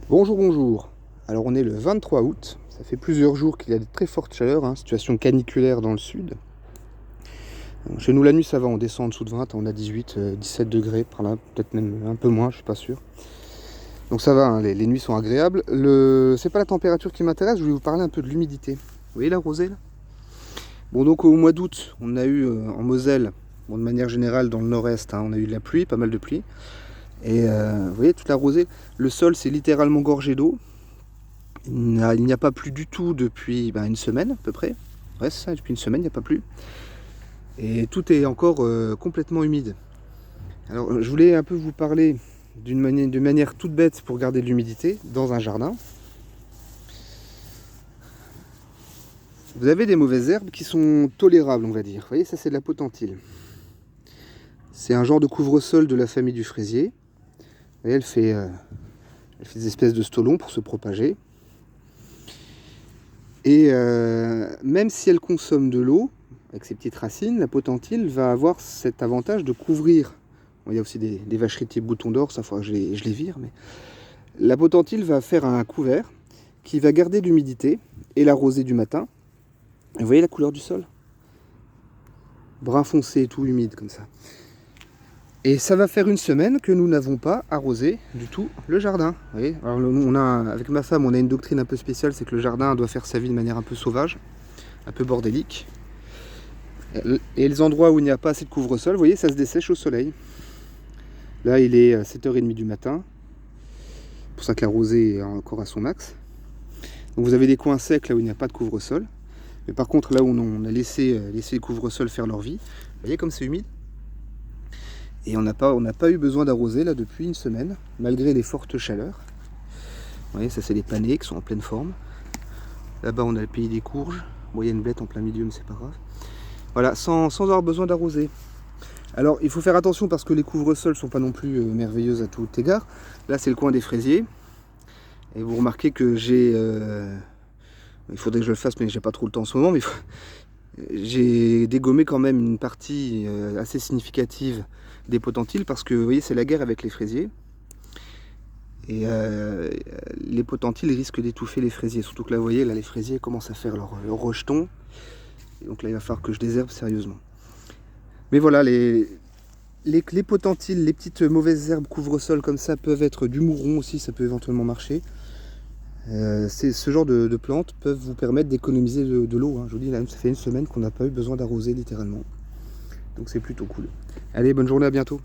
Bonjour, bonjour. Alors on est le 23 août, ça fait plusieurs jours qu'il y a de très fortes chaleurs, situation caniculaire dans le sud. Chez nous la nuit ça va, on descend en dessous de 20, on a 18, 17 degrés par là, peut-être même un peu moins, je suis pas sûr. Donc ça va, hein, les nuits sont agréables. C'est pas la température qui m'intéresse, je voulais vous parler un peu de l'humidité. Vous voyez la rosée là? Bon, donc au mois d'août, on a eu en Moselle, bon, de manière générale dans le nord-est, hein, on a eu de la pluie, pas mal de pluie. Et vous voyez toute la rosée, le sol c'est littéralement gorgé d'eau. Il n'y a pas plu du tout depuis une semaine à peu près. Ouais, c'est ça, depuis une semaine, il n'y a pas plu. Et tout est encore complètement humide. Alors, je voulais un peu vous parler d'une manière toute bête pour garder de l'humidité dans un jardin. Vous avez des mauvaises herbes qui sont tolérables, on va dire. Vous voyez, ça c'est de la potentille. C'est un genre de couvre-sol de la famille du fraisier. Vous voyez, elle fait des espèces de stolons pour se propager. Et même si elle consomme de l'eau, avec ses petites racines, la potentille va avoir cet avantage de couvrir. Bon, il y a aussi des vacheries type bouton d'or, ça faudra que je les vire, mais la potentille va faire un couvert qui va garder l'humidité et la rosée du matin. Et vous voyez la couleur du sol? Brun foncé, tout humide comme ça. Et ça va faire une semaine que nous n'avons pas arrosé du tout le jardin. Vous voyez, alors avec ma femme, on a une doctrine un peu spéciale, c'est que le jardin doit faire sa vie de manière un peu sauvage, un peu bordélique. Et les endroits où il n'y a pas assez de couvre-sol, vous voyez, ça se dessèche au soleil. Là, il est 7h30 du matin. C'est pour ça que la rosée est encore à son max. Donc vous avez des coins secs là où il n'y a pas de couvre-sol. Mais par contre, là où on a laissé les couvre-sols faire leur vie, vous voyez comme c'est humide. Et on n'a pas eu besoin d'arroser là depuis une semaine, malgré les fortes chaleurs. Vous voyez, ça c'est les panais qui sont en pleine forme. Là-bas, on a le pays des courges. Bon, il y a une bête en plein milieu, mais c'est pas grave. Voilà, sans avoir besoin d'arroser. Alors, il faut faire attention parce que les couvre-sols sont pas non plus merveilleuses à tout égard. Là, c'est le coin des fraisiers. Et vous remarquez que il faudrait que je le fasse, mais j'ai pas trop le temps en ce moment. Mais j'ai dégommé quand même une partie assez significative des potentilles parce que, vous voyez, c'est la guerre avec les fraisiers. Et les potentilles risquent d'étouffer les fraisiers. Surtout que là, vous voyez, là, les fraisiers commencent à faire leur rejeton. Et donc là, il va falloir que je désherbe sérieusement. Mais voilà, les potentilles, les petites mauvaises herbes couvre-sol comme ça peuvent être du mouron aussi, ça peut éventuellement marcher. Ce genre de plantes peuvent vous permettre d'économiser de l'eau. Hein. Je vous dis, là, ça fait une semaine qu'on n'a pas eu besoin d'arroser littéralement. Donc c'est plutôt cool. Allez, bonne journée, à bientôt.